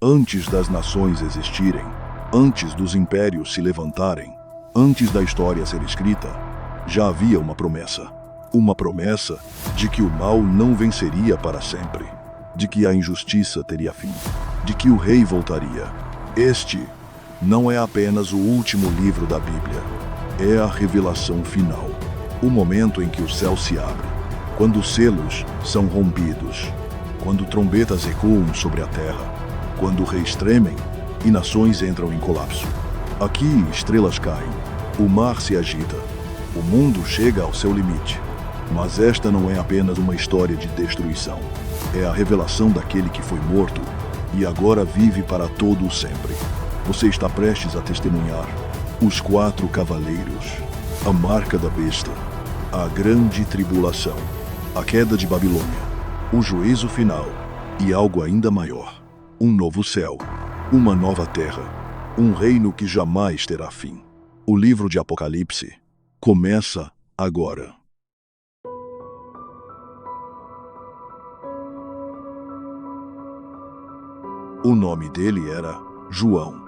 Antes das nações existirem, antes dos impérios se levantarem, antes da história ser escrita, já havia uma promessa. Uma promessa de que o mal não venceria para sempre, de que a injustiça teria fim, de que o rei voltaria. Este não é apenas o último livro da Bíblia, é a revelação final. O momento em que o céu se abre, quando os selos são rompidos, quando trombetas ecoam sobre a terra, quando reis tremem e nações entram em colapso. Aqui estrelas caem, o mar se agita, o mundo chega ao seu limite. Mas esta não é apenas uma história de destruição. É a revelação daquele que foi morto e agora vive para todo o sempre. Você está prestes a testemunhar os 4 cavaleiros, a marca da besta, a grande tribulação, a queda de Babilônia, o juízo final e algo ainda maior. Um novo céu, uma nova terra, um reino que jamais terá fim. O livro de Apocalipse começa agora. O nome dele era João,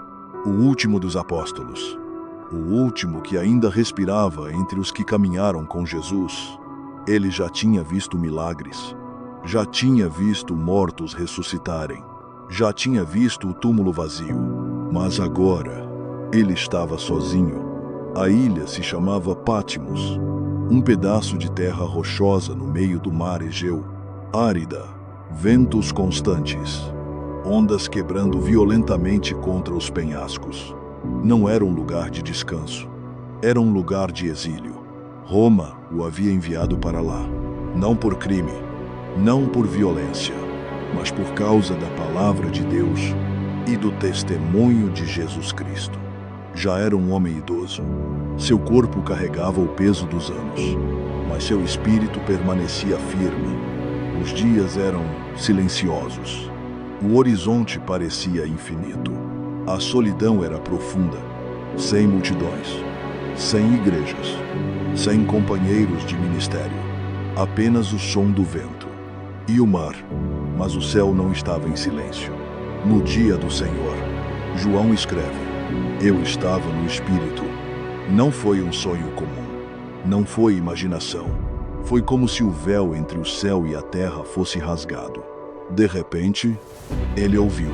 o último dos apóstolos, o último que ainda respirava entre os que caminharam com Jesus. Ele já tinha visto milagres, já tinha visto mortos ressuscitarem, já tinha visto o túmulo vazio, mas agora ele estava sozinho. A ilha se chamava Patmos, um pedaço de terra rochosa no meio do mar Egeu, árida, ventos constantes, ondas quebrando violentamente contra os penhascos. Não era um lugar de descanso, era um lugar de exílio. Roma o havia enviado para lá, não por crime, não por violência, mas por causa da palavra de Deus e do testemunho de Jesus Cristo. Já era um homem idoso. Seu corpo carregava o peso dos anos, mas seu espírito permanecia firme. Os dias eram silenciosos. O horizonte parecia infinito. A solidão era profunda, sem multidões, sem igrejas, sem companheiros de ministério, apenas o som do vento e o mar, mas o céu não estava em silêncio. No dia do Senhor, João escreve: eu estava no Espírito. Não foi um sonho comum, não foi imaginação. Foi como se o véu entre o céu e a terra fosse rasgado. De repente, ele ouviu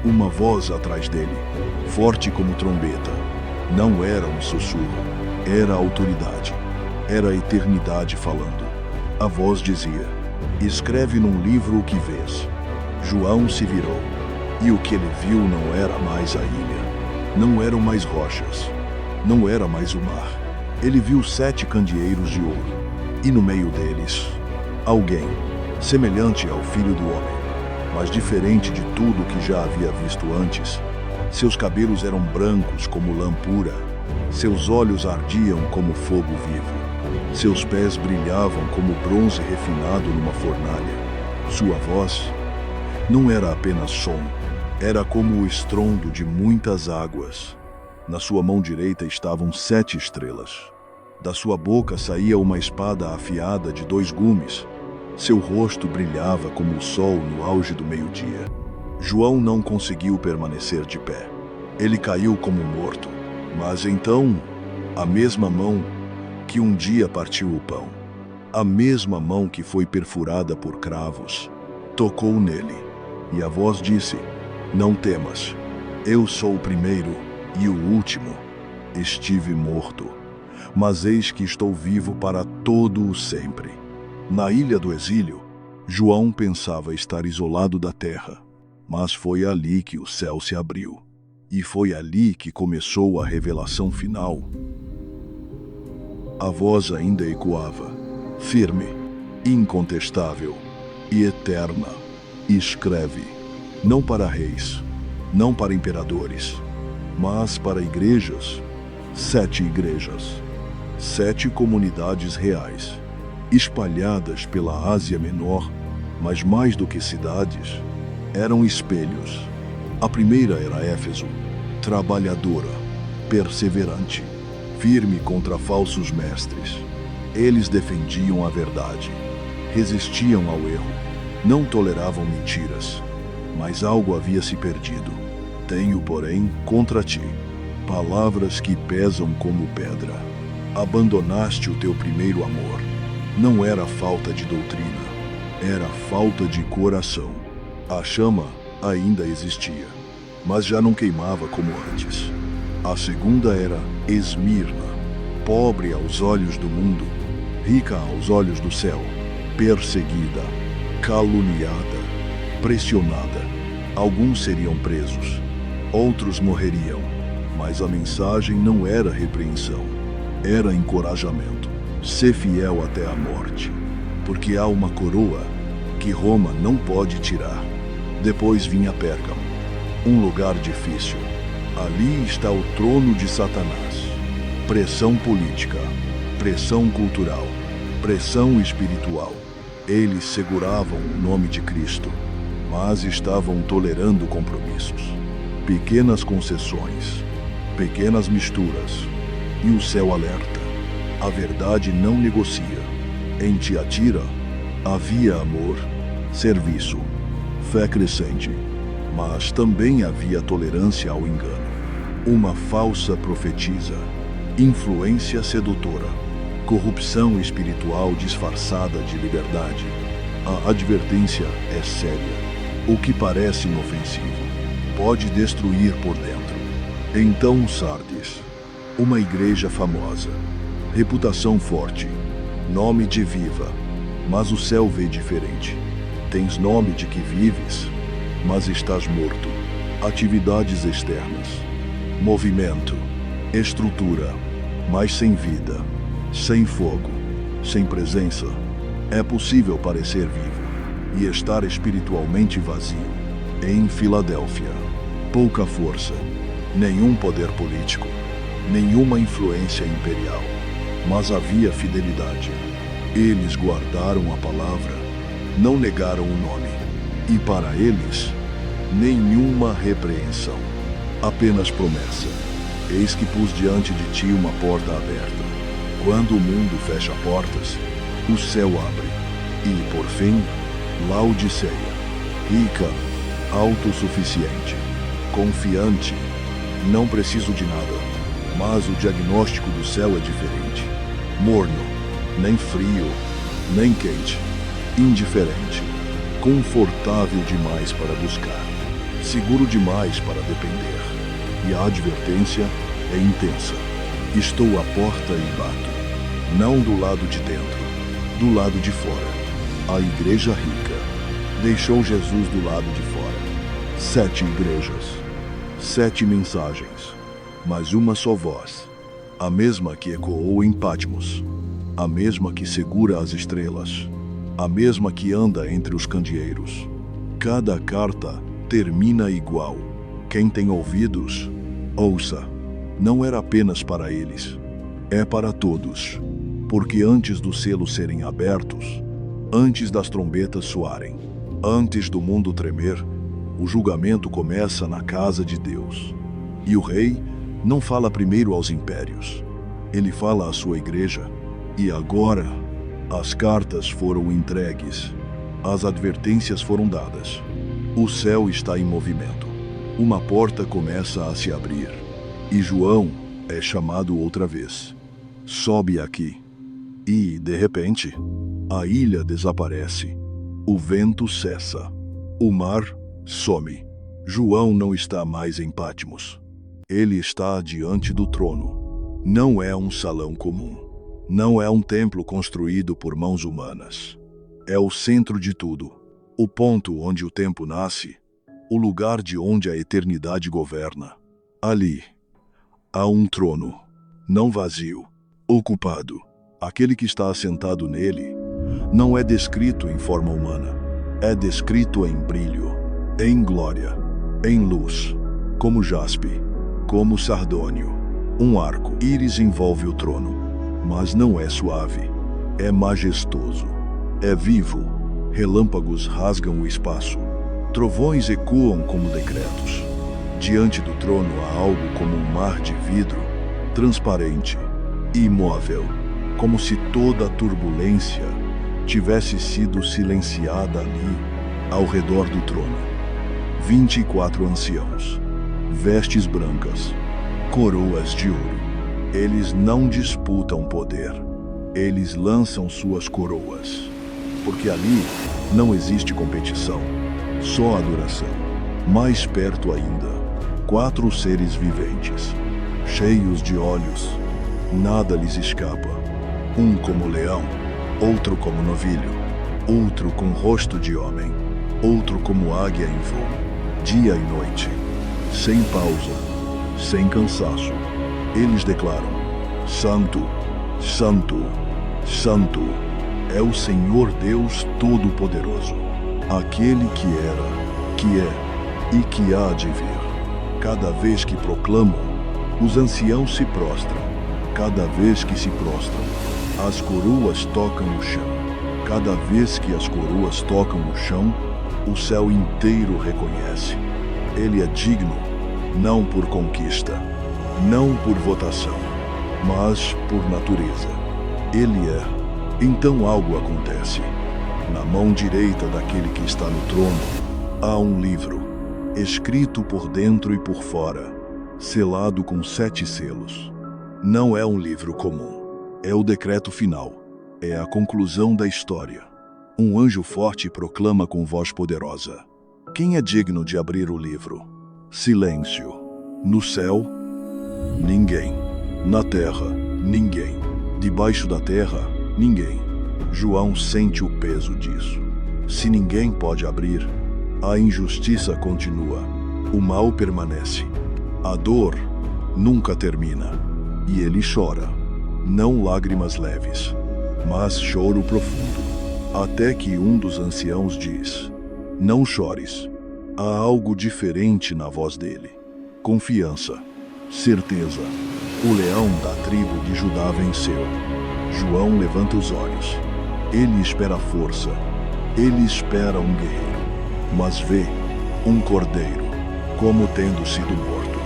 uma voz atrás dele, forte como trombeta. Não era um sussurro, era a autoridade, era a eternidade falando. A voz dizia: escreve num livro o que vês. João se virou, e o que ele viu não era mais a ilha, não eram mais rochas, não era mais o mar. Ele viu 7 candeeiros de ouro, e no meio deles, alguém semelhante ao Filho do Homem, mas diferente de tudo que já havia visto antes. Seus cabelos eram brancos como lã pura, seus olhos ardiam como fogo vivo, seus pés brilhavam como bronze refinado numa fornalha. Sua voz não era apenas som, era como o estrondo de muitas águas. Na sua mão direita estavam 7 estrelas. Da sua boca saía uma espada afiada de 2 gumes. Seu rosto brilhava como o sol no auge do meio-dia. João não conseguiu permanecer de pé. Ele caiu como morto. Mas então, a mesma mão que um dia partiu o pão, a mesma mão que foi perfurada por cravos, tocou nele. E a voz disse: não temas, eu sou o primeiro e o último. Estive morto, mas eis que estou vivo para todo o sempre. Na ilha do exílio, João pensava estar isolado da terra, mas foi ali que o céu se abriu. E foi ali que começou a revelação final. A voz ainda ecoava, firme, incontestável e eterna. Escreve, não para reis, não para imperadores, mas para igrejas, 7 igrejas, 7 comunidades reais, espalhadas pela Ásia Menor, mas mais do que cidades, eram espelhos. A primeira era Éfeso, trabalhadora, perseverante, firme contra falsos mestres. Eles defendiam a verdade, resistiam ao erro, não toleravam mentiras, mas algo havia se perdido. Tenho, porém, contra ti palavras que pesam como pedra. Abandonaste o teu primeiro amor. Não era falta de doutrina, era falta de coração. A chama ainda existia, mas já não queimava como antes. A segunda era Esmirna, pobre aos olhos do mundo, rica aos olhos do céu, perseguida, caluniada, pressionada. Alguns seriam presos, outros morreriam, mas a mensagem não era repreensão, era encorajamento. Sê fiel até a morte, porque há uma coroa que Roma não pode tirar. Depois vinha Pérgamo, um lugar difícil. Ali está o trono de Satanás. Pressão política, pressão cultural, pressão espiritual. Eles seguravam o nome de Cristo, mas estavam tolerando compromissos, pequenas concessões, pequenas misturas, e o céu alerta. A verdade não negocia. Em Tiatira havia amor, serviço, fé crescente, mas também havia tolerância ao engano. Uma falsa profetisa, influência sedutora, corrupção espiritual disfarçada de liberdade. A advertência é séria. O que parece inofensivo pode destruir por dentro. Então Sardes, uma igreja famosa, reputação forte, nome de viva, mas o céu vê diferente. Tens nome de que vives, mas estás morto. Atividades externas, movimento, estrutura, mas sem vida, sem fogo, sem presença. É possível parecer vivo e estar espiritualmente vazio. Em Filadélfia, pouca força, nenhum poder político, nenhuma influência imperial, mas havia fidelidade. Eles guardaram a palavra, não negaram o nome, e para eles, nenhuma repreensão, apenas promessa. Eis que pus diante de ti uma porta aberta. Quando o mundo fecha portas, o céu abre. E, por fim, Laodiceia, rica, autossuficiente, confiante, não preciso de nada, mas o diagnóstico do céu é diferente. Morno, nem frio, nem quente, indiferente, confortável demais para buscar, seguro demais para depender. E a advertência é intensa. Estou à porta e bato, não do lado de dentro, do lado de fora. A igreja rica deixou Jesus do lado de fora. 7 igrejas, 7 mensagens, mas uma só voz, a mesma que ecoou em Patmos, a mesma que segura as estrelas, a mesma que anda entre os candeeiros. Cada carta termina igual. Quem tem ouvidos, ouça. Não era apenas para eles, é para todos, porque antes dos selos serem abertos, antes das trombetas soarem, antes do mundo tremer, o julgamento começa na casa de Deus. E o rei não fala primeiro aos impérios, ele fala à sua igreja. E agora, as cartas foram entregues, as advertências foram dadas. O céu está em movimento. Uma porta começa a se abrir. E João é chamado outra vez. Sobe aqui. E, de repente, a ilha desaparece. O vento cessa. O mar some. João não está mais em Patmos. Ele está diante do trono. Não é um salão comum. Não é um templo construído por mãos humanas. É o centro de tudo. O ponto onde o tempo nasce. O lugar de onde a eternidade governa. Ali, há um trono, não vazio, ocupado. Aquele que está assentado nele não é descrito em forma humana. É descrito em brilho, em glória, em luz, como jaspe, como sardônio. Um arco-íris envolve o trono, mas não é suave. É majestoso, é vivo. Relâmpagos rasgam o espaço. Trovões ecoam como decretos. Diante do trono há algo como um mar de vidro, transparente, imóvel, como se toda a turbulência tivesse sido silenciada ali, ao redor do trono. 24 anciãos, vestes brancas, coroas de ouro. Eles não disputam poder, eles lançam suas coroas, porque ali não existe competição, só adoração. Mais perto ainda, 4 seres viventes, cheios de olhos, nada lhes escapa. Um como leão, outro como novilho, outro com rosto de homem, outro como águia em voo, dia e noite, sem pausa, sem cansaço. Eles declaram: Santo, Santo, Santo é o Senhor Deus Todo-Poderoso, aquele que era, que é e que há de vir. Cada vez que proclamam, os anciãos se prostram. Cada vez que se prostram, as coroas tocam o chão. Cada vez que as coroas tocam o chão, o céu inteiro reconhece. Ele é digno, não por conquista, não por votação, mas por natureza. Ele é. Então algo acontece. Na mão direita daquele que está no trono, há um livro, escrito por dentro e por fora, selado com 7 selos. Não é um livro comum. É o decreto final. É a conclusão da história. Um anjo forte proclama com voz poderosa: quem é digno de abrir o livro? Silêncio. No céu, ninguém. Na terra, ninguém. Debaixo da terra, ninguém. João sente o peso disso. Se ninguém pode abrir, a injustiça continua. O mal permanece. A dor nunca termina. E ele chora. Não lágrimas leves, mas choro profundo. Até que um dos anciãos diz: não chores. Há algo diferente na voz dele. Confiança. Certeza. O leão da tribo de Judá venceu. João levanta os olhos. Ele espera força. Ele espera um guerreiro. Mas vê um cordeiro, como tendo sido morto.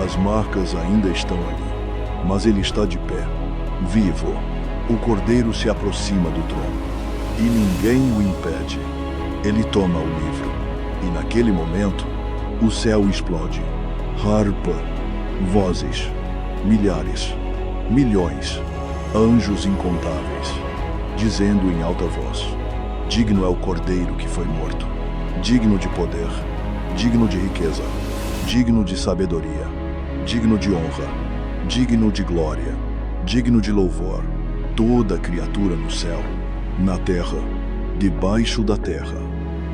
As marcas ainda estão ali, mas ele está de pé, vivo. O cordeiro se aproxima do trono, e ninguém o impede. Ele toma o livro, e naquele momento, o céu explode. Harpa, vozes, milhares, milhões, anjos incontáveis, dizendo em alta voz: digno é o cordeiro que foi morto, digno de poder, digno de riqueza, digno de sabedoria, digno de honra, digno de glória, digno de louvor. Toda criatura no céu, na terra, debaixo da terra,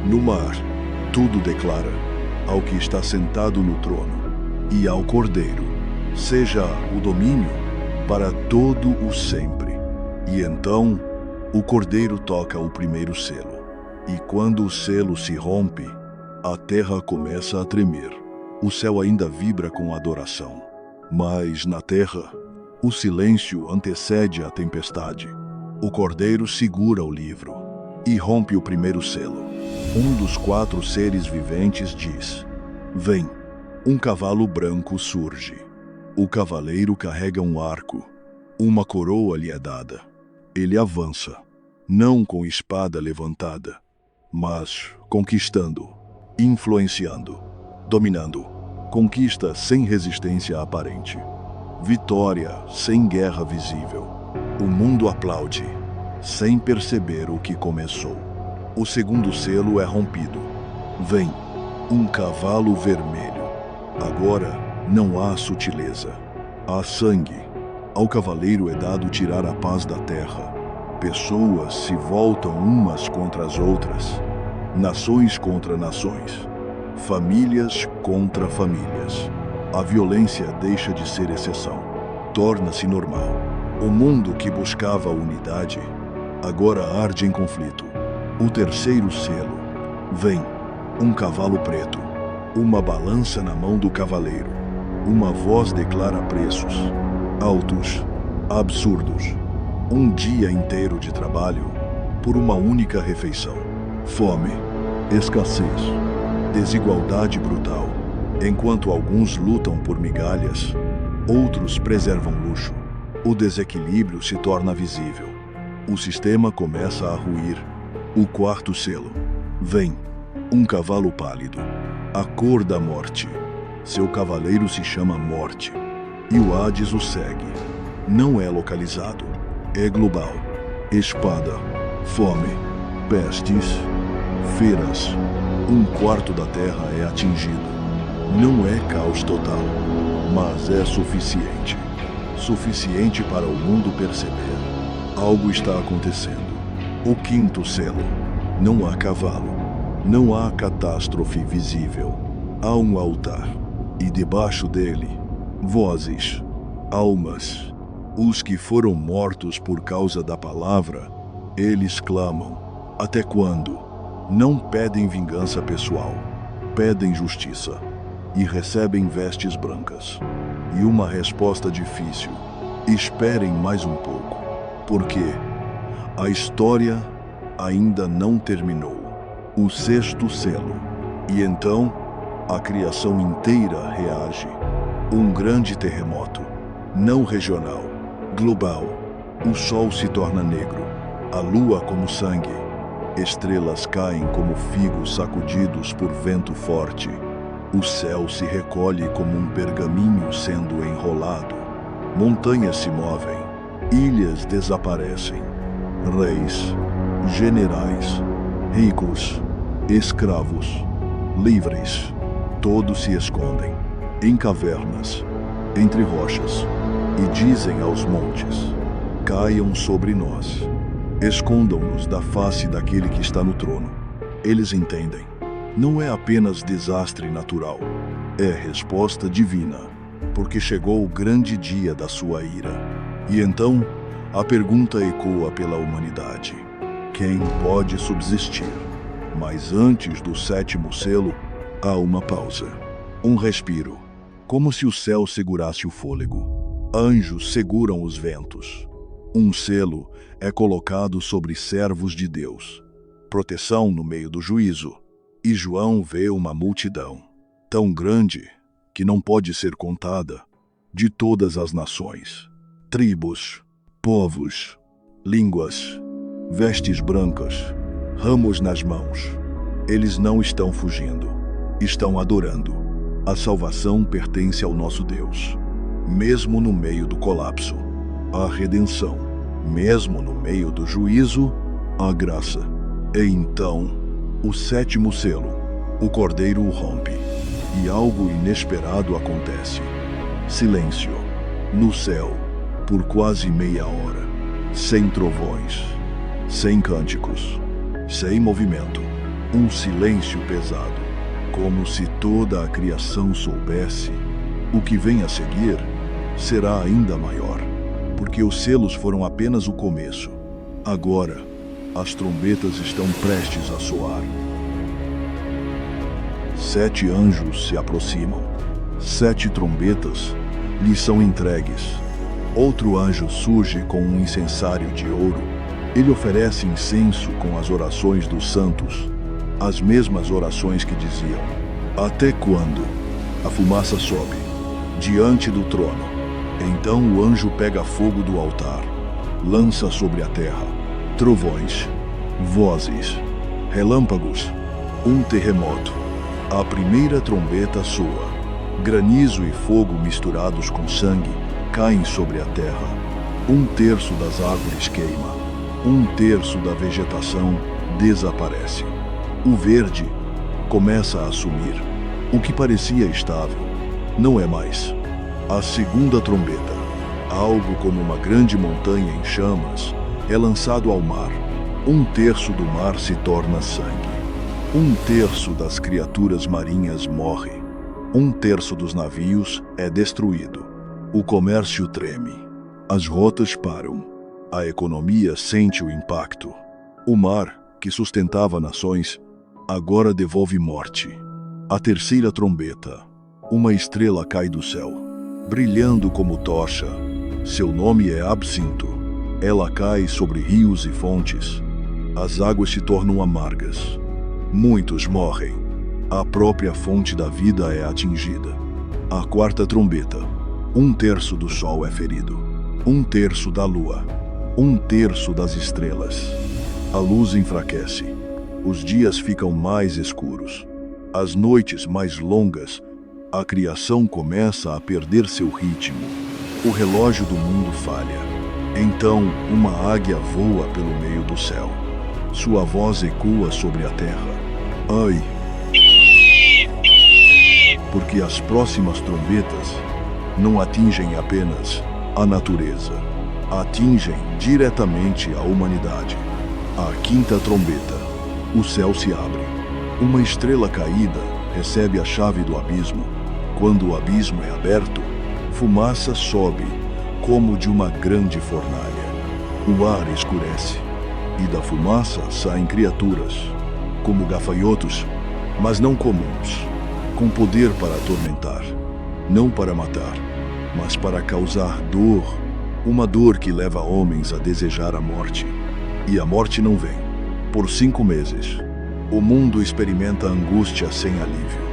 no mar, tudo declara ao que está sentado no trono e ao Cordeiro, seja o domínio para todo o sempre. E então o Cordeiro toca o primeiro selo, e quando o selo se rompe, a terra começa a tremer. O céu ainda vibra com adoração, mas na terra, o silêncio antecede a tempestade. O Cordeiro segura o livro e rompe o primeiro selo. Um dos 4 seres viventes diz: vem. Um cavalo branco surge. O cavaleiro carrega um arco. Uma coroa lhe é dada. Ele avança, não com espada levantada, mas conquistando, influenciando, dominando. Conquista sem resistência aparente. Vitória sem guerra visível. O mundo aplaude, sem perceber o que começou. O segundo selo é rompido. Vem um cavalo vermelho. Agora não há sutileza. Há sangue. Ao cavaleiro é dado tirar a paz da terra. Pessoas se voltam umas contra as outras. Nações contra nações. Famílias contra famílias. A violência deixa de ser exceção. Torna-se normal. O mundo que buscava a unidade, agora arde em conflito. O terceiro selo. Vem um cavalo preto. Uma balança na mão do cavaleiro. Uma voz declara preços altos, absurdos. Um dia inteiro de trabalho por uma única refeição. Fome, escassez, desigualdade brutal. Enquanto alguns lutam por migalhas, outros preservam luxo. O desequilíbrio se torna visível. O sistema começa a ruir. O quarto selo. Vem um cavalo pálido. a cor da morte. Seu cavaleiro se chama Morte, e o Hades o segue. Não é localizado, é global. Espada, fome, pestes, feras. 1/4 da Terra é atingido. Não é caos total, mas é suficiente. Suficiente para o mundo perceber. Algo está acontecendo. O 5º selo. Não há cavalo. Não há catástrofe visível. Há um altar. E debaixo dele, vozes, almas. Os que foram mortos por causa da palavra, eles clamam. Até quando? Não pedem vingança pessoal. Pedem justiça. E recebem vestes brancas. E uma resposta difícil. Esperem mais um pouco. Porque a história ainda não terminou. O 6º selo. E então, a criação inteira reage. Um grande terremoto. Não regional, global. O sol se torna negro. A lua como sangue. Estrelas caem como figos sacudidos por vento forte. O céu se recolhe como um pergaminho sendo enrolado. Montanhas se movem. Ilhas desaparecem. Reis, generais, ricos, escravos, livres, todos se escondem em cavernas, entre rochas, e dizem aos montes: caiam sobre nós. Escondam-nos da face daquele que está no trono. Eles entendem. Não é apenas desastre natural, é resposta divina, porque chegou o grande dia da sua ira. E então, a pergunta ecoa pela humanidade: quem pode subsistir? Mas antes do 7º selo, há uma pausa. Um respiro, como se o céu segurasse o fôlego. Anjos seguram os ventos. Um selo é colocado sobre servos de Deus. Proteção no meio do juízo. E João vê uma multidão, tão grande que não pode ser contada, de todas as nações, tribos, povos, línguas, vestes brancas, ramos nas mãos. Eles não estão fugindo, estão adorando. A salvação pertence ao nosso Deus. Mesmo no meio do colapso, há redenção. Mesmo no meio do juízo, há graça. E então, o 7º selo, o cordeiro o rompe, e algo inesperado acontece. Silêncio, no céu, por quase meia hora, sem trovões, sem cânticos, sem movimento, um silêncio pesado, como se toda a criação soubesse: o que vem a seguir será ainda maior, porque os selos foram apenas o começo. Agora, as trombetas estão prestes a soar. 7 anjos se aproximam. 7 trombetas lhes são entregues. Outro anjo surge com um incensário de ouro. Ele oferece incenso com as orações dos santos, as mesmas orações que diziam: até quando? A fumaça sobe diante do trono. Então o anjo pega fogo do altar, lança sobre a terra trovões, vozes, relâmpagos, um terremoto. A primeira trombeta soa. Granizo e fogo misturados com sangue caem sobre a terra. 1/3 das árvores queima. 1/3 da vegetação desaparece. O verde começa a sumir. O que parecia estável não é mais. A segunda trombeta, algo como uma grande montanha em chamas, é lançado ao mar. 1/3 do mar se torna sangue. 1/3 das criaturas marinhas morre. 1/3 dos navios é destruído. O comércio treme. As rotas param. A economia sente o impacto. O mar, que sustentava nações, agora devolve morte. A terceira trombeta. Uma estrela cai do céu, brilhando como tocha. Seu nome é Absinto. Ela cai sobre rios e fontes. As águas se tornam amargas. Muitos morrem. A própria fonte da vida é atingida. A quarta trombeta. 1/3 do sol é ferido. 1/3 da lua. 1/3 das estrelas. A luz enfraquece. Os dias ficam mais escuros. as noites mais longas, a criação começa a perder seu ritmo. O relógio do mundo falha. Então, uma águia voa pelo meio do céu. Sua voz ecoa sobre a terra. Ai! Porque as próximas trombetas não atingem apenas a natureza, atingem diretamente a humanidade. A quinta trombeta. O céu se abre. Uma estrela caída recebe a chave do abismo. Quando o abismo é aberto, fumaça sobe como de uma grande fornalha. O ar escurece e da fumaça saem criaturas, como gafanhotos, mas não comuns, com poder para atormentar, não para matar, mas para causar dor, uma dor que leva homens a desejar a morte. E a morte não vem. Por 5 meses, o mundo experimenta angústia sem alívio.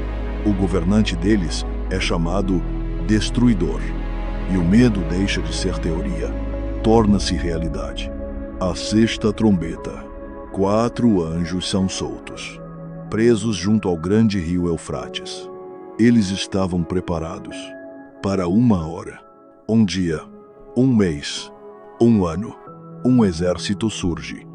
O governante deles é chamado Destruidor. E o medo deixa de ser teoria, torna-se realidade. A sexta trombeta. 4 anjos são soltos, presos junto ao grande rio Eufrates. Eles estavam preparados para 1 hora, 1 dia, 1 mês, 1 ano. Um exército surge,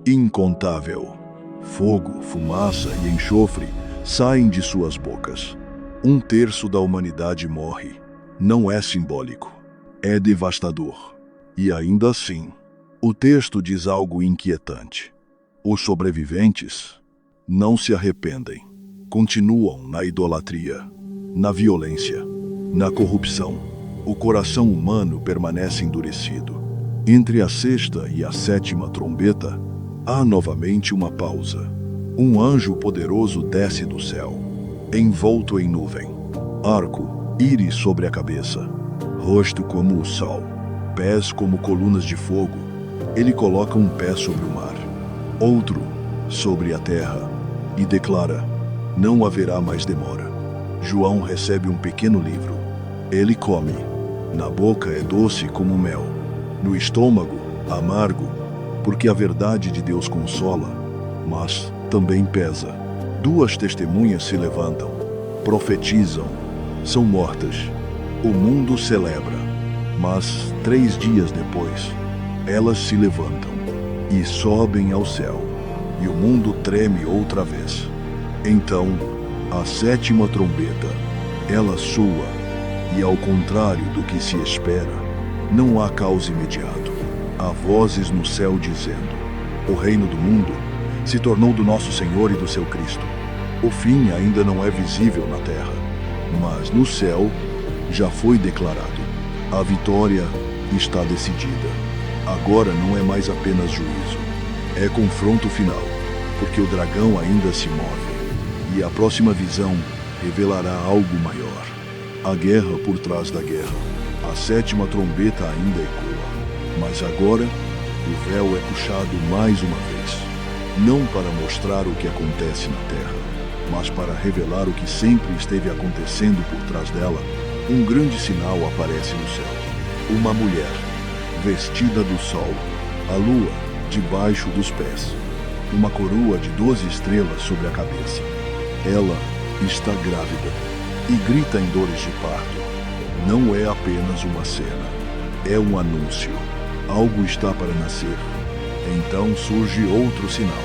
incontável. Fogo, fumaça e enxofre saem de suas bocas. 1/3 da humanidade morre. Não é simbólico, é devastador. E ainda assim, o texto diz algo inquietante. Os sobreviventes não se arrependem. Continuam na idolatria, na violência, na corrupção. O coração humano permanece endurecido. Entre a sexta e a sétima trombeta, há novamente uma pausa. Um anjo poderoso desce do céu, envolto em nuvem, arco, íris sobre a cabeça, rosto como o sol, pés como colunas de fogo. Ele coloca um pé sobre o mar, outro sobre a terra, e declara: não haverá mais demora. João recebe um pequeno livro. Ele come. Na boca é doce como mel, no estômago, amargo, porque a verdade de Deus consola, mas também pesa. 2 testemunhas se levantam, profetizam, são mortas. O mundo celebra, mas 3 dias depois, elas se levantam e sobem ao céu, e o mundo treme outra vez. Então, a sétima trombeta, ela soa, e ao contrário do que se espera, não há caos imediato. Há vozes no céu dizendo: o reino do mundo se tornou do nosso Senhor e do seu Cristo. O fim ainda não é visível na terra, mas no céu já foi declarado. A vitória está decidida. Agora não é mais apenas juízo, é confronto final, porque o dragão ainda se move, e a próxima visão revelará algo maior. A guerra por trás da guerra. A sétima trombeta ainda ecoa, mas agora o véu é puxado mais uma vez, não para mostrar o que acontece na terra, mas para revelar o que sempre esteve acontecendo por trás dela. Um grande sinal aparece no céu. Uma mulher, vestida do sol, a lua debaixo dos pés, uma coroa de 12 estrelas sobre a cabeça. Ela está grávida e grita em dores de parto. Não é apenas uma cena, é um anúncio. Algo está para nascer. Então surge outro sinal.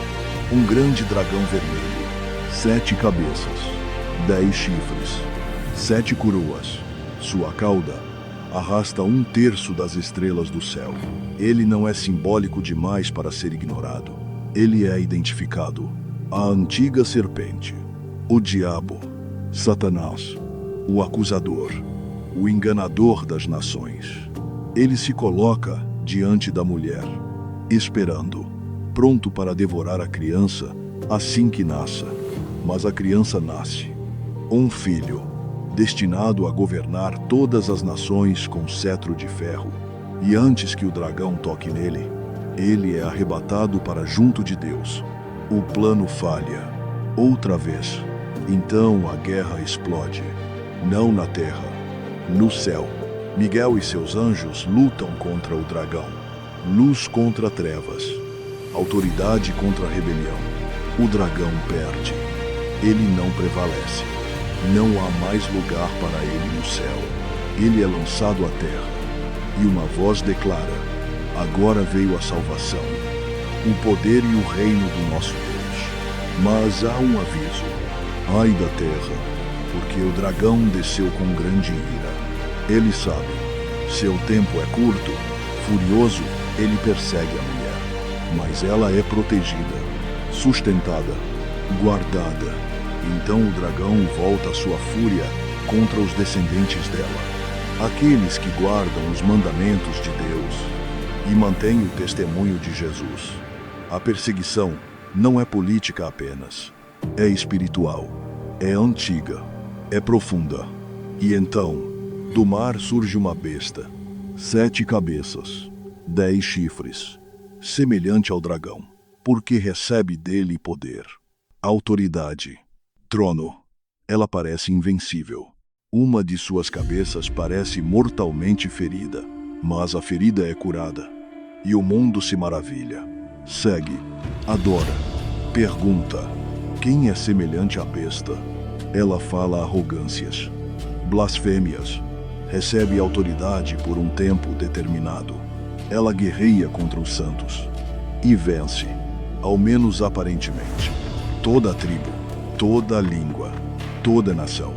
Um grande dragão vermelho, 7 cabeças, 10 chifres, 7 coroas. Sua cauda arrasta 1/3 das estrelas do céu. Ele não é simbólico demais para ser ignorado. Ele é identificado. A antiga serpente, o diabo, Satanás, o acusador, o enganador das nações. Ele se coloca diante da mulher, esperando, pronto para devorar a criança assim que nasça. Mas a criança nasce, um filho, destinado a governar todas as nações com cetro de ferro. E antes que o dragão toque nele, ele é arrebatado para junto de Deus. O plano falha, outra vez. Então a guerra explode, não na terra, no céu. Miguel e seus anjos lutam contra o dragão. Luz contra trevas, autoridade contra rebelião. O dragão perde. Ele não prevalece. Não há mais lugar para ele no céu. Ele é lançado à terra. E uma voz declara: agora veio a salvação, o poder e o reino do nosso Deus. Mas há um aviso: ai da terra, porque o dragão desceu com grande ira. Ele sabe, seu tempo é curto, furioso, ele persegue a mulher. Mas ela é protegida, sustentada, guardada. Então o dragão volta a sua fúria contra os descendentes dela, aqueles que guardam os mandamentos de Deus e mantêm o testemunho de Jesus. A perseguição não é política apenas, é espiritual, é antiga, é profunda. E então, do mar surge uma besta, 7 cabeças, 10 chifres, semelhante ao dragão, porque recebe dele poder, autoridade, trono. Ela parece invencível. Uma de suas cabeças parece mortalmente ferida, mas a ferida é curada. E o mundo se maravilha. Segue, adora, pergunta: quem é semelhante à besta? Ela fala arrogâncias, blasfêmias, recebe autoridade por um tempo determinado. Ela guerreia contra os santos e vence, ao menos aparentemente, toda a tribo, toda a língua, toda a nação.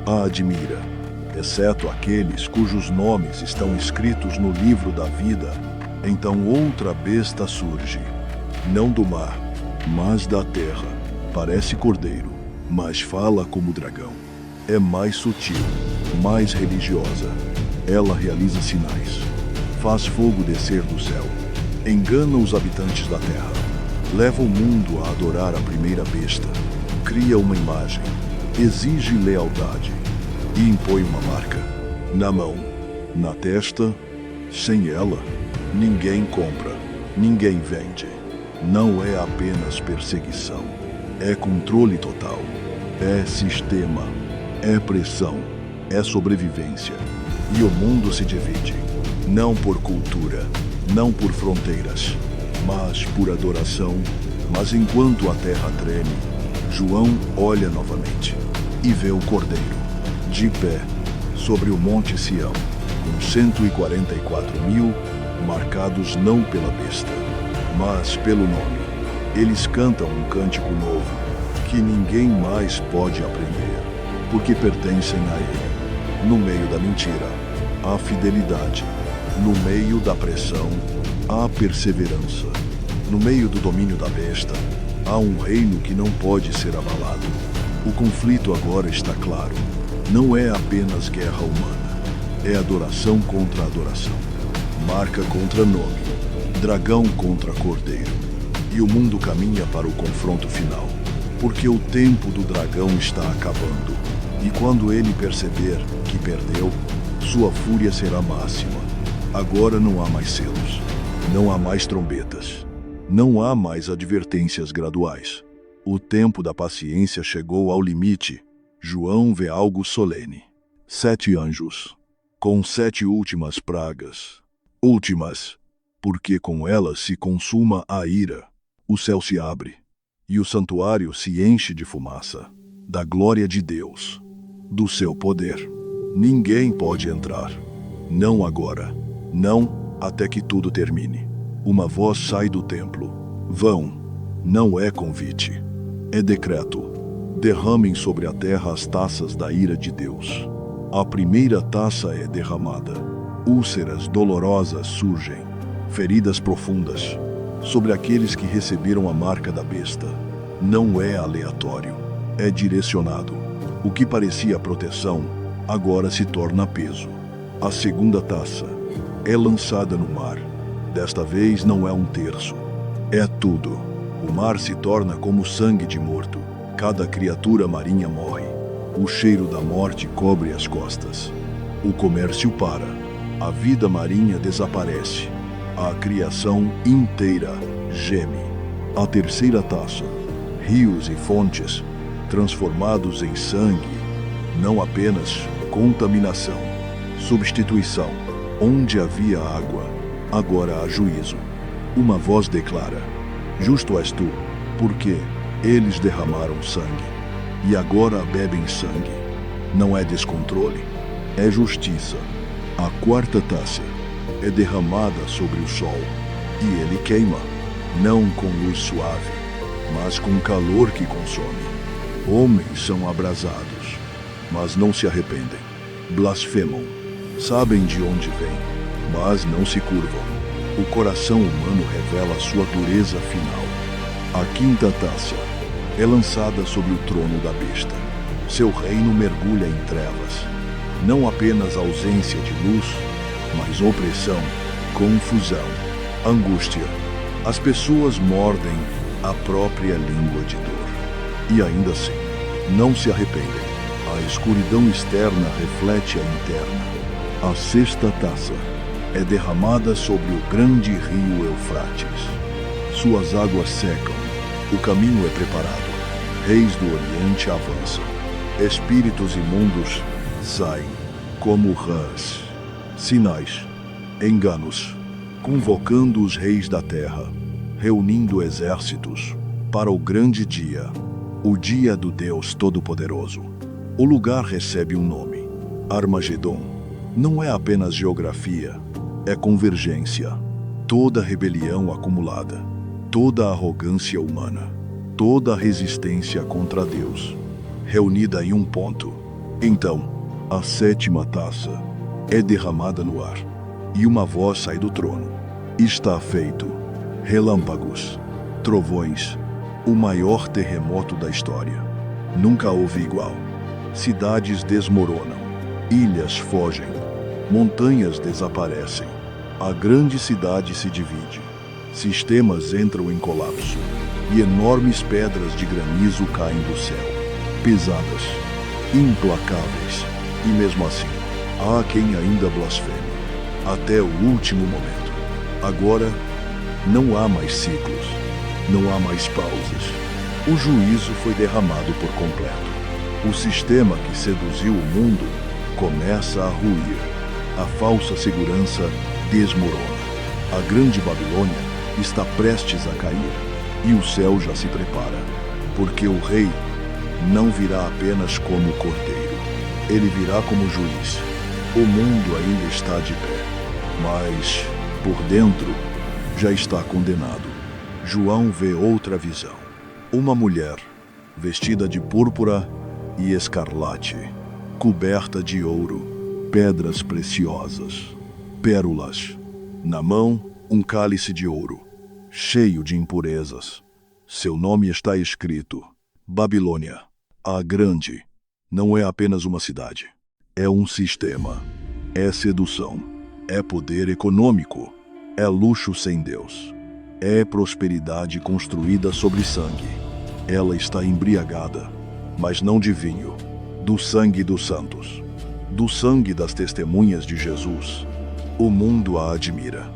A admira, exceto aqueles cujos nomes estão escritos no livro da vida. Então outra besta surge, não do mar, mas da terra. Parece cordeiro, mas fala como dragão. É mais sutil, mais religiosa. Ela realiza sinais, faz fogo descer do céu, engana os habitantes da terra, leva o mundo a adorar a primeira besta, cria uma imagem, exige lealdade e impõe uma marca na mão, na testa. Sem ela, ninguém compra, ninguém vende. Não é apenas perseguição, é controle total, é sistema, é pressão, é sobrevivência. E o mundo se divide, não por cultura, não por fronteiras, mas por adoração. Mas enquanto a terra treme, João olha novamente e vê o Cordeiro, de pé, sobre o Monte Sião, com 144.000, marcados não pela besta, mas pelo nome. Eles cantam um cântico novo, que ninguém mais pode aprender, porque pertencem a ele. No meio da mentira, há fidelidade. No meio da pressão, há perseverança. No meio do domínio da besta, há um reino que não pode ser abalado. O conflito agora está claro. Não é apenas guerra humana. É adoração contra adoração. Marca contra nome. Dragão contra cordeiro. E o mundo caminha para o confronto final. Porque o tempo do dragão está acabando. E quando ele perceber que perdeu, sua fúria será máxima. Agora não há mais selos. Não há mais trombetas. Não há mais advertências graduais. O tempo da paciência chegou ao limite. João vê algo solene. 7 anjos, com 7 últimas pragas. Últimas, porque com elas se consuma a ira. O céu se abre, e o santuário se enche de fumaça, da glória de Deus, do seu poder. Ninguém pode entrar. Não agora. Não até que tudo termine. Uma voz sai do templo. Vão. Não é convite. É decreto. Derramem sobre a terra as taças da ira de Deus. A primeira taça é derramada. Úlceras dolorosas surgem. Feridas profundas. Sobre aqueles que receberam a marca da besta. Não é aleatório. É direcionado. O que parecia proteção, agora se torna peso. A segunda taça é lançada no mar. Desta vez não é um terço. É tudo. O mar se torna como sangue de morto. Cada criatura marinha morre. O cheiro da morte cobre as costas. O comércio para. A vida marinha desaparece. A criação inteira geme. A terceira taça. Rios e fontes transformados em sangue. Não apenas contaminação. Substituição. Onde havia água, agora há juízo. Uma voz declara: justo és tu, porque eles derramaram sangue. e agora bebem sangue. Não é descontrole, é justiça. A quarta taça é derramada sobre o sol, e ele queima, não com luz suave, mas com calor que consome. Homens são abrasados, mas não se arrependem. Blasfemam, sabem de onde vêm, mas não se curvam. O coração humano revela sua dureza final. A quinta taça é lançada sobre o trono da besta. Seu reino mergulha em trevas. Não apenas ausência de luz, mas opressão, confusão, angústia. As pessoas mordem a própria língua de dor. E ainda assim, não se arrependem. A escuridão externa reflete a interna. A sexta taça é derramada sobre o grande rio Eufrates. Suas águas secam, o caminho é preparado. Reis do Oriente avançam. Espíritos imundos saem como rãs. Sinais, enganos, convocando os reis da terra, reunindo exércitos para o grande dia, o dia do Deus Todo-Poderoso. O lugar recebe um nome, Armagedon. Não é apenas geografia, é convergência. Toda rebelião acumulada, toda arrogância humana, toda resistência contra Deus, reunida em um ponto. Então, a sétima taça é derramada no ar, e uma voz sai do trono. Está feito. Relâmpagos, trovões, o maior terremoto da história. Nunca houve igual. Cidades desmoronam, ilhas fogem, montanhas desaparecem. A grande cidade se divide. Sistemas entram em colapso, e enormes pedras de granizo caem do céu. Pesadas, implacáveis, e mesmo assim, há quem ainda blasfeme, até o último momento. Agora, não há mais ciclos, não há mais pausas. O juízo foi derramado por completo. O sistema que seduziu o mundo começa a ruir. A falsa segurança desmorona. A grande Babilônia está prestes a cair, e o céu já se prepara, porque o rei não virá apenas como cordeiro, ele virá como juiz. O mundo ainda está de pé, mas, por dentro, já está condenado. João vê outra visão. Uma mulher, vestida de púrpura e escarlate, coberta de ouro, pedras preciosas, pérolas. Na mão, um cálice de ouro, cheio de impurezas. Seu nome está escrito: Babilônia, a Grande. Não é apenas uma cidade, é um sistema. É sedução, é poder econômico, é luxo sem Deus, é prosperidade construída sobre sangue. Ela está embriagada, mas não de vinho, do sangue dos santos, do sangue das testemunhas de Jesus. O mundo a admira.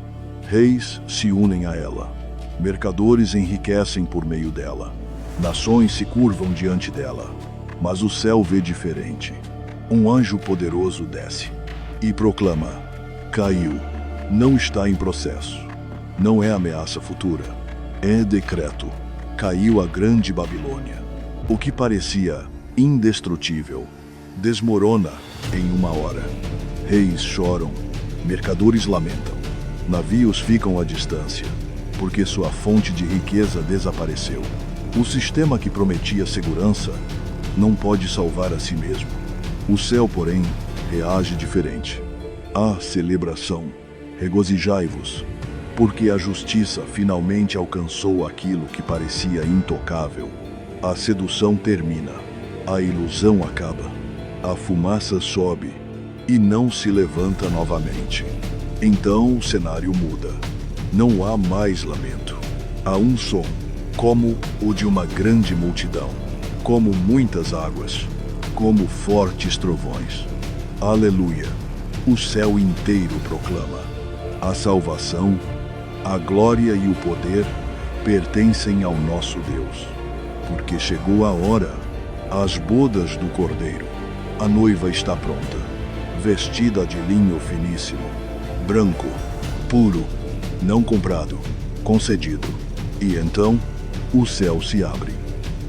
Reis se unem a ela. Mercadores enriquecem por meio dela. Nações se curvam diante dela. Mas o céu vê diferente. Um anjo poderoso desce e proclama: caiu. Não está em processo. Não é ameaça futura. É decreto. Caiu a grande Babilônia. O que parecia indestrutível desmorona em uma hora. Reis choram, mercadores lamentam, navios ficam à distância, porque sua fonte de riqueza desapareceu. O sistema que prometia segurança não pode salvar a si mesmo. O céu, porém, reage diferente. Há celebração. Regozijai-vos, porque a justiça finalmente alcançou aquilo que parecia intocável. A sedução termina, a ilusão acaba, a fumaça sobe e não se levanta novamente. Então o cenário muda. Não há mais lamento. Há um som, como o de uma grande multidão, como muitas águas, como fortes trovões. Aleluia! O céu inteiro proclama: a salvação, a glória e o poder pertencem ao nosso Deus. Porque chegou a hora, as bodas do Cordeiro. A noiva está pronta, vestida de linho finíssimo, branco, puro, não comprado, concedido. E então, o céu se abre,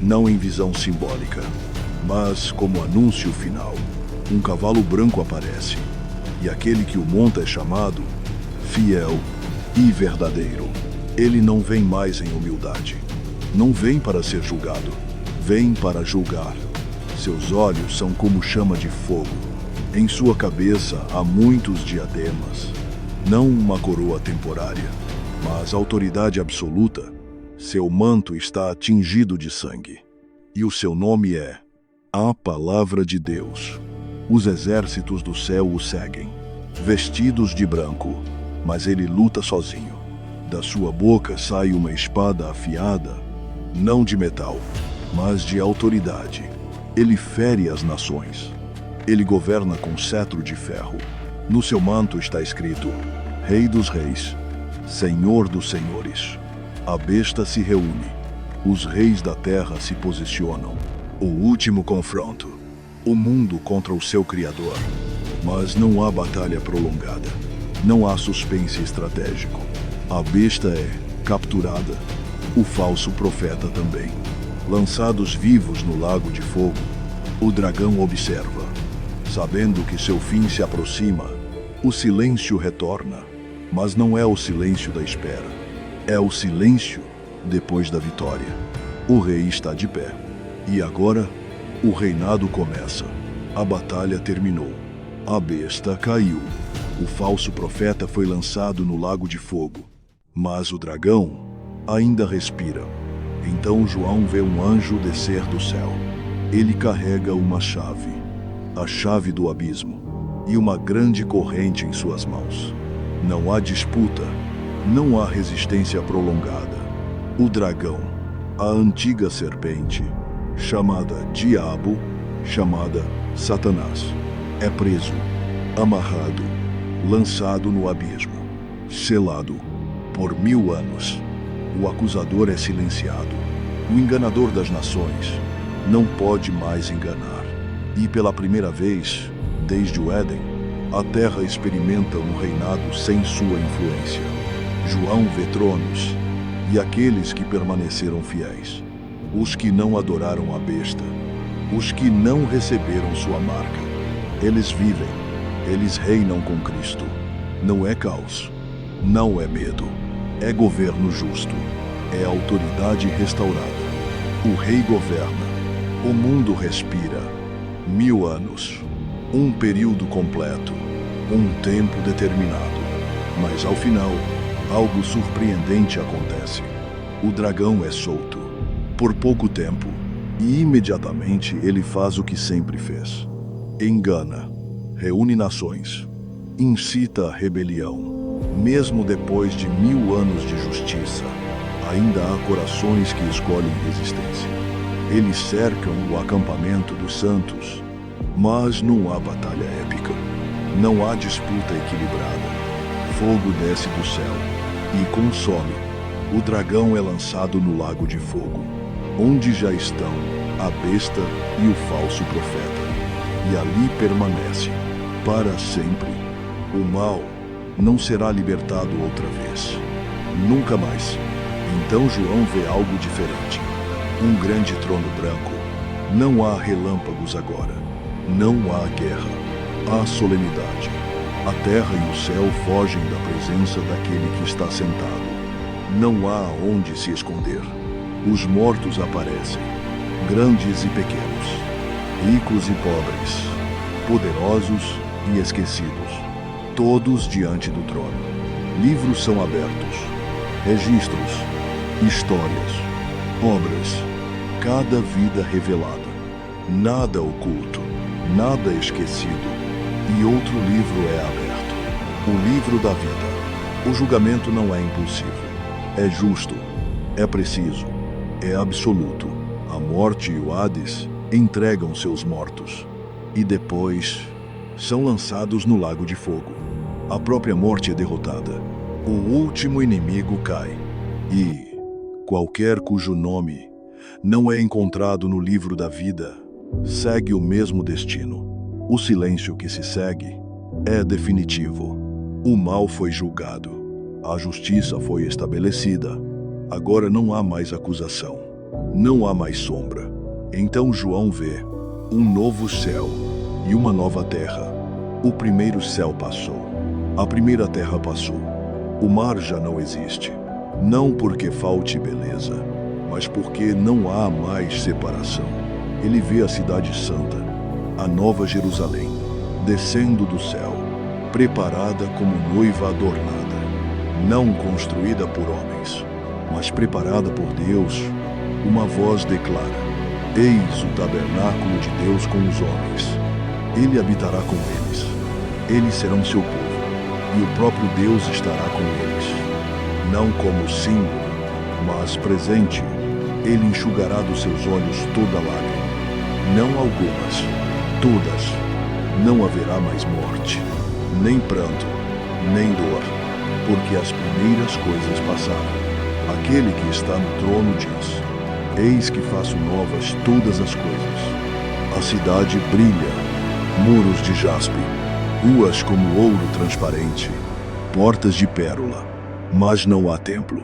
não em visão simbólica, Mas, como anúncio final, um cavalo branco aparece, e aquele que o monta é chamado Fiel e Verdadeiro. Ele não vem mais em humildade. Não vem para ser julgado. Vem para julgar. Seus olhos são como chama de fogo. Em sua cabeça há muitos diademas. Não uma coroa temporária, mas autoridade absoluta. Seu manto está tingido de sangue. E o seu nome é a Palavra de Deus. Os exércitos do céu o seguem, vestidos de branco, mas ele luta sozinho. Da sua boca sai uma espada afiada, não de metal, mas de autoridade. Ele fere as nações. Ele governa com cetro de ferro. No seu manto está escrito: Rei dos Reis, Senhor dos Senhores. A besta se reúne. Os reis da terra se posicionam. O último confronto. O mundo contra o seu Criador. Mas não há batalha prolongada. Não há suspense estratégico. A besta é capturada. O falso profeta também. Lançados vivos no lago de fogo, o dragão observa. Sabendo que seu fim se aproxima, o silêncio retorna. Mas não é o silêncio da espera. É o silêncio depois da vitória. O rei está de pé. E agora, o reinado começa. A batalha terminou. A besta caiu. O falso profeta foi lançado no lago de fogo. Mas o dragão ainda respira. Então João vê um anjo descer do céu. Ele carrega uma chave, a chave do abismo, e uma grande corrente em suas mãos. Não há disputa, não há resistência prolongada. O dragão, a antiga serpente, chamada Diabo, chamada Satanás, é preso, amarrado, lançado no abismo, selado por 1000 anos. O acusador é silenciado. O enganador das nações não pode mais enganar. E pela primeira vez, desde o Éden, a terra experimenta um reinado sem sua influência. João vê tronos e aqueles que permaneceram fiéis, os que não adoraram a besta, os que não receberam sua marca. Eles vivem, eles reinam com Cristo. Não é caos, não é medo, é governo justo, é autoridade restaurada. O rei governa, o mundo respira. 1000 anos, um período completo, um tempo determinado. Mas ao final, algo surpreendente acontece. O dragão é solto, por pouco tempo, e imediatamente ele faz o que sempre fez. Engana, reúne nações, incita a rebelião. Mesmo depois de 1000 anos de justiça, ainda há corações que escolhem resistência. Eles cercam o acampamento dos santos, mas não há batalha épica. Não há disputa equilibrada. Fogo desce do céu e consome. O dragão é lançado no lago de fogo, onde já estão a besta e o falso profeta. E ali permanece, para sempre. O mal não será libertado outra vez. Nunca mais. Então João vê algo diferente. Um grande trono branco. Não há relâmpagos agora. Não há guerra. Há solenidade. A terra e o céu fogem da presença daquele que está sentado. Não há onde se esconder. Os mortos aparecem, grandes e pequenos, ricos e pobres, poderosos e esquecidos, todos diante do trono. Livros são abertos, registros, histórias, obras, cada vida revelada, nada oculto, nada esquecido, e outro livro é aberto, o livro da vida. O julgamento não é impulsivo, é justo, é preciso, é absoluto. A morte e o Hades entregam seus mortos, e depois são lançados no lago de fogo. A própria morte é derrotada. O último inimigo cai. E qualquer cujo nome não é encontrado no livro da vida segue o mesmo destino. O silêncio que se segue é definitivo. O mal foi julgado. A justiça foi estabelecida. Agora não há mais acusação. Não há mais sombra. Então João vê Um novo céu e uma nova terra. O primeiro céu passou. A primeira terra passou. O mar já não existe. Não porque falte beleza, mas porque não há mais separação. Ele vê a cidade santa, a nova Jerusalém, descendo do céu, preparada como noiva adornada, não construída por homens, mas preparada por Deus. Uma voz declara: eis o tabernáculo de Deus com os homens. Ele habitará com eles. Eles serão seu povo, e o próprio Deus estará com eles. Não como símbolo, mas presente. Ele enxugará dos seus olhos toda lágrima. Não algumas, todas. Não haverá mais morte, nem pranto, nem dor, porque as primeiras coisas passaram. Aquele que está no trono diz: eis que faço novas todas as coisas. A cidade brilha, muros de jaspe, ruas como ouro transparente, portas de pérola. Mas não há templo,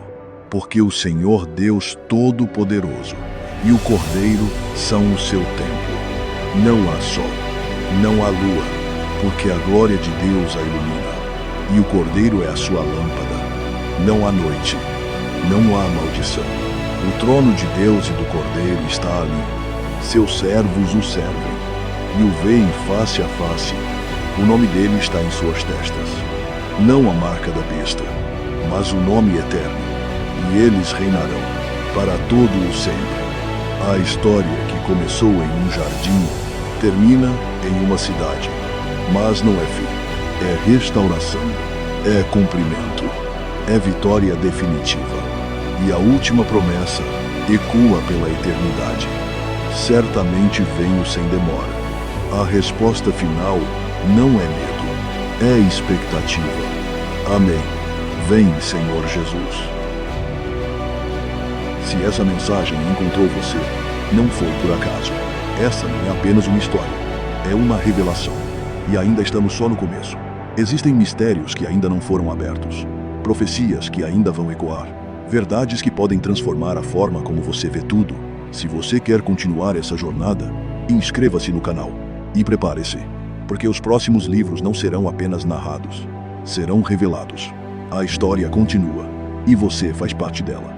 porque o Senhor Deus Todo-Poderoso e o Cordeiro são o seu templo. Não há sol, não há lua, porque a glória de Deus a ilumina, e o Cordeiro é a sua lâmpada. Não há noite, não há maldição. O trono de Deus e do Cordeiro está ali. Seus servos o servem e o veem face a face. O nome dele está em suas testas. Não a marca da besta, mas o nome eterno. E eles reinarão para todo o sempre. A história que começou em um jardim termina em uma cidade. Mas não é fim. É restauração. É cumprimento. É vitória definitiva. E a última promessa ecoa pela eternidade. Certamente venho sem demora. A resposta final não é medo, é expectativa. Amém. Vem, Senhor Jesus. Se essa mensagem encontrou você, não foi por acaso. Essa não é apenas uma história, é uma revelação. E ainda estamos só no começo. Existem mistérios que ainda não foram abertos, profecias que ainda vão ecoar, verdades que podem transformar a forma como você vê tudo. Se você quer continuar essa jornada, inscreva-se no canal e prepare-se, porque os próximos livros não serão apenas narrados, serão revelados. A história continua e você faz parte dela.